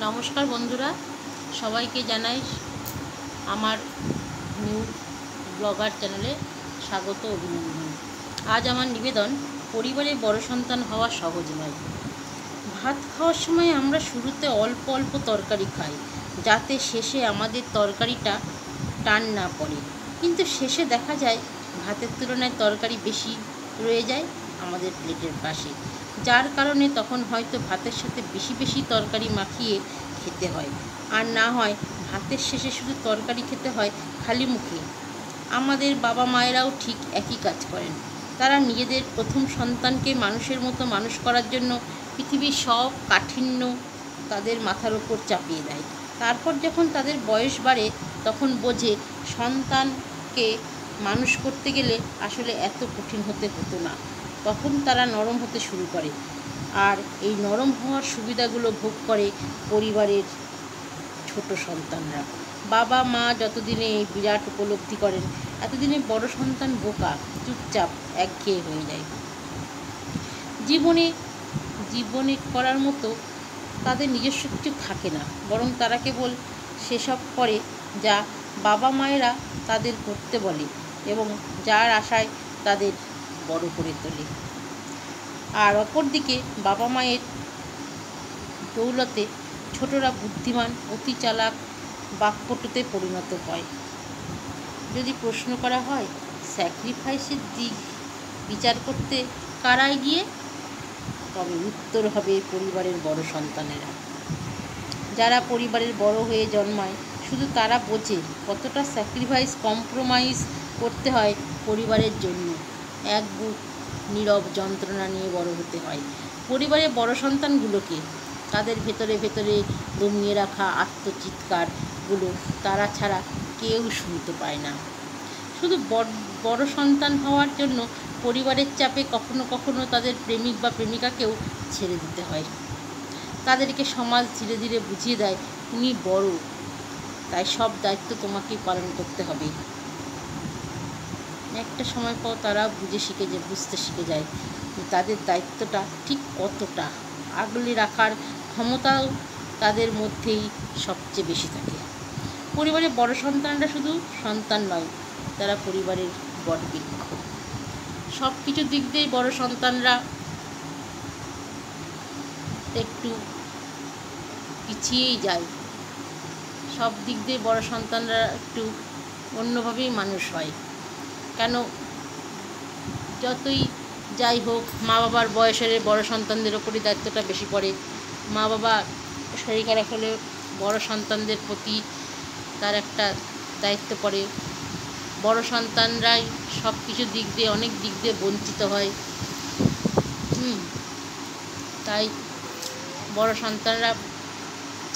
নমস্কার বন্ধুরা, সবাইকে জানাই আমার নিউ ব্লগার চ্যানেলে স্বাগত অভিনন্দন। আজ আমার নিবেদন, পরিবারে বড় সন্তান হওয়া সহজ নয়। ভাত খাওয়ার সময় আমরা শুরুতে অল্প অল্প তরকারি খাই, যাতে শেষে আমাদের তরকারিটা টান না পড়ে। কিন্তু শেষে দেখা যায় ভাতের তুলনায় তরকারি বেশি রয়ে যায় আমাদের প্লেটের পাশে, যার কারণে তখন হয়তো ভাতের সাথে বেশি বেশি তরকারি মাখিয়ে খেতে হয়, আর না হয় ভাতের শেষে শুধু তরকারি খেতে হয় খালি মুখে। আমাদের বাবা মায়েরাও ঠিক একই কাজ করেন। তারা নিজেদের প্রথম সন্তানকে মানুষের মতো মানুষ করার জন্য পৃথিবীর সব কাঠিন্য তাদের মাথার ওপর চাপিয়ে দেয়। তারপর যখন তাদের বয়স বাড়ে, তখন বোঝে সন্তানকে মানুষ করতে গেলে আসলে এত কঠিন হতে হতো না। তখন তারা নরম হতে শুরু করে, আর এই নরম হওয়ার সুবিধাগুলো ভোগ করে পরিবারের ছোট সন্তানরা। বাবা মা যতদিনে এই বিরাট উপলব্ধি করেন, এতদিনে বড় সন্তান বোকা, চুপচাপ, একঘেয়ে হয়ে যায়। জীবনে করার মতো তাদের নিজস্ব কিছু থাকে না, বরং তারা কেবল সেসব করে যা বাবা মায়েরা তাদের করতে বলে এবং যার আশায় তাদের বড় করে তোলে। আর অপরদিকে বাবা মায়ের দৌলতে ছোটরা বুদ্ধিমান, অতি চালাক, বাকপটুতে পরিণত হয়। যদি প্রশ্ন করা হয় স্যাক্রিফাইসের দিক বিচার করতে কারা এগিয়ে, তবে উত্তর হবে পরিবারের বড় সন্তানেরা। যারা পরিবারের বড় হয়ে জন্মায়, শুধু তারা বোঝে কতটা স্যাক্রিফাইস, কম্প্রোমাইজ করতে হয় পরিবারের জন্য। এক বুক নীরব যন্ত্রণা নিয়ে বড় হতে হয় পরিবারের বড় সন্তানগুলোকে। তাদের ভেতরে ভেতরে দমিয়ে রাখা আত্মচিৎকারগুলো তারা ছাড়া কেউ শুনতে পায় না। শুধু বড় সন্তান হওয়ার জন্য পরিবারের চাপে কখনো কখনো তাদের প্রেমিক বা প্রেমিকাকেও ছেড়ে দিতে হয়। তাদেরকে সমাজ ধীরে ধীরে বুঝিয়ে দেয়, তুমি বড়, তাই সব দায়িত্ব তোমাকেই পালন করতে হবে। একটা সময় পর তারা বুঝতে শিখে যায় তাদের দায়িত্বটা ঠিক কতটা। আগলে রাখার ক্ষমতাও তাদের মধ্যেই সবচেয়ে বেশি থাকে। পরিবারের বড় সন্তানরা শুধু সন্তান নয়, তারা পরিবারের বটবৃক্ষ। সব কিছু দিক দিয়ে বড় সন্তানরা একটু পিছিয়েই যায়। সব দিক দিয়ে বড় সন্তানরা একটু অন্যভাবেই মানুষ হয়। কেন, যতই যাই হোক, মা বাবার বয়সের বড় সন্তানদের ওপরই দায়িত্বটা বেশি পড়ে। মা বাবা শরীর খারাপ হলে বড় সন্তানদের প্রতি তার একটা দায়িত্ব পড়ে। বড় সন্তানরাই সব কিছু দিক দিয়ে, অনেক দিক দিয়ে বঞ্চিত হয়। তাই বড় সন্তানরা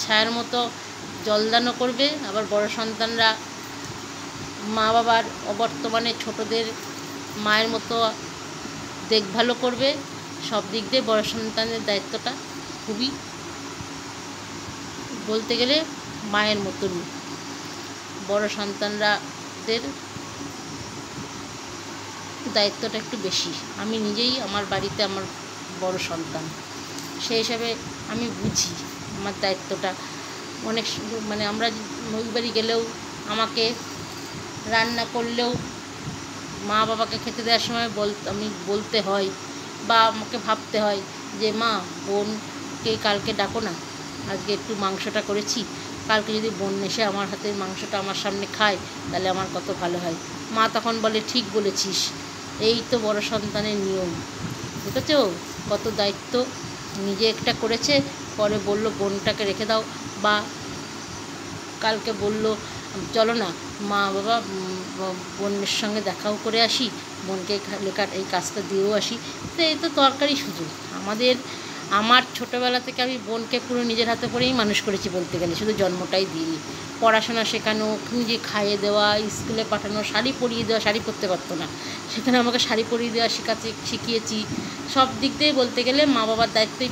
ছায়ার মতো জলদানও করবে, আবার বড় সন্তানরা মা বাবার অবর্তমানে ছোটদের মায়ের মতো দেখভালও করবে। সব দিক দিয়ে বড় সন্তানের দায়িত্বটা খুবই, বলতে গেলে মায়ের মতনই। বড় সন্তানরাদের দায়িত্বটা একটু বেশি। আমি নিজেই আমার বাড়িতে আমার বড় সন্তান, সেই হিসাবে আমি বুঝি আমার দায়িত্বটা। অনেক আমরা ওই বাড়ি গেলেও আমাকে রান্না করলেও মা বাবাকে খেতে দেওয়ার সময় আমি বলতে হয় বা আমাকে ভাবতে হয় যে মা, বোনকে কালকে ডাকো না, আজকে একটু মাংসটা করেছি, কালকে যদি বোন এসে আমার হাতের মাংসটা আমার সামনে খায় তাহলে আমার কত ভালো হয়। মা তখন বলে ঠিক বলেছিস। এই তো বড় সন্তানের নিয়ম। বুঝেছো কত দায়িত্ব। নিজে একটা করেছে, পরে বলল বোনটাকে রেখে দাও, বা কালকে বলল চলো না মা বাবা বোনের সঙ্গে দেখাও করে আসি, বোনকে এই কাজটা দিয়েও আসি। তো এই তো তরকারি শুধু আমার ছোটোবেলা থেকে আমি বোনকে পুরো নিজের হাতে করেই মানুষ করেছি বলতে গেলে। শুধু জন্মটাই দিই, পড়াশোনা শেখানো, নিজে খাইয়ে দেওয়া, স্কুলে পাঠানো, শাড়ি পরিয়ে দেওয়া, শাড়ি পরতে পারতো না, সেখানে আমাকে শাড়ি পরিয়ে দেওয়া শিখিয়েছি। সব দিক দিয়ে বলতে গেলে মা বাবার দায়িত্বই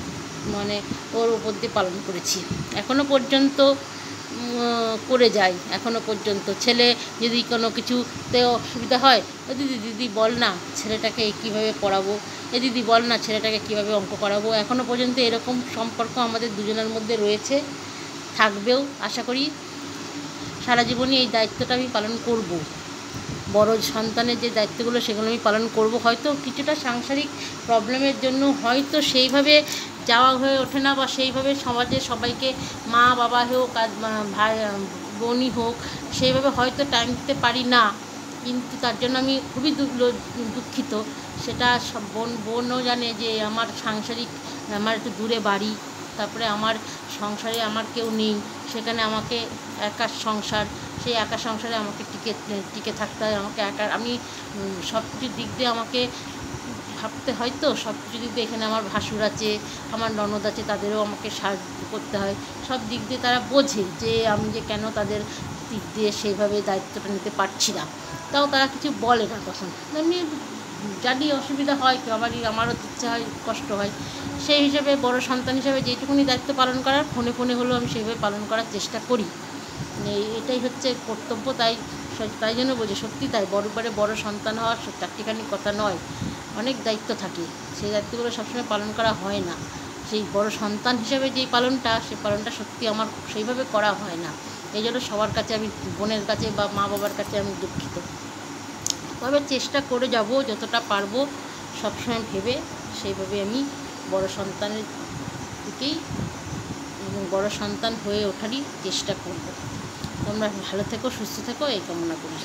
ওর উপর দিয়ে পালন করেছি এখনও পর্যন্ত। করে যাই এখনও পর্যন্ত। ছেলে যদি কোনো কিছুতে অসুবিধা হয়, ও দিদি বল না ছেলেটাকে কীভাবে পড়াবো, দিদি বল না ছেলেটাকে কীভাবে অঙ্ক করাবো। এখনও পর্যন্ত এরকম সম্পর্ক আমাদের দুজনের মধ্যে রয়েছে। থাকবেও। আশা করি সারা জীবনই এই দায়িত্বটা আমি পালন করব। বড় সন্তানের যে দায়িত্বগুলো সেগুলো আমি পালন করব। হয়তো কিছুটা সাংসারিক প্রবলেমের জন্য হয়তো সেইভাবে যাওয়া হয়ে ওঠে না, বা সেইভাবে সমাজে সবাইকে মা বাবা হোক আর ভাই বোনই হোক সেইভাবে হয়তো টাইম দিতে পারি না, কিন্তু তার জন্য আমি খুবই দুঃখিত। সেটা সব বোনও জানে যে আমার সাংসারিক, আমার একটু দূরে বাড়ি, তারপরে আমার সংসারে আমার কেউ নেই, সেখানে আমাকে একা সংসার, সেই একা সংসারে আমাকে টিকে থাকতে হয়। আমাকে একা, আমি সব কিছু দিক দিয়ে আমাকে ভাবতে হয়, তো সব কিছু দিক দিয়ে এখানে আমার ভাসুর আছে, আমার ননদ আছে, তাদেরও আমাকে সাহায্য করতে হয়। সব দিক দিয়ে তারা বোঝে যে আমি যে কেন তাদের দিক দিয়ে সেইভাবে দায়িত্বটা নিতে পারছি না, তাও তারা কিছু বলে না তখন। এমনি জানি অসুবিধা হয়, আমারও ইচ্ছা হয়, কষ্ট হয়। সেই হিসেবে বড় সন্তান হিসেবে যেটুকুনি দায়িত্ব পালন করার ফোনে ফোনে হলেও আমি সেইভাবে পালন করার চেষ্টা করি। এটাই হচ্ছে কর্তব্য। তাই জন্য বলছি, সত্যি তাই, বড় সন্তান হওয়ার চারটিখানি কথা নয়, অনেক দায়িত্ব থাকে। সেই দায়িত্বগুলো সবসময় পালন করা হয় না। সেই বড় সন্তান হিসেবে যেই পালনটা, সেই পালনটা সত্যি আমার সেইভাবে করা হয় না। এই জন্য সবার কাছে আমি, বোনের কাছে বা মা বাবার কাছে আমি দুঃখিত। তবে চেষ্টা করে যাব যতটা পারবো, সবসময় ভেবে সেইভাবে আমি বড় সন্তানের দিকেই এবং বড় সন্তান হয়ে ওঠারই চেষ্টা করব। তোমরা ভালো থেকো, সুস্থ থেকো, এই কামনা করি।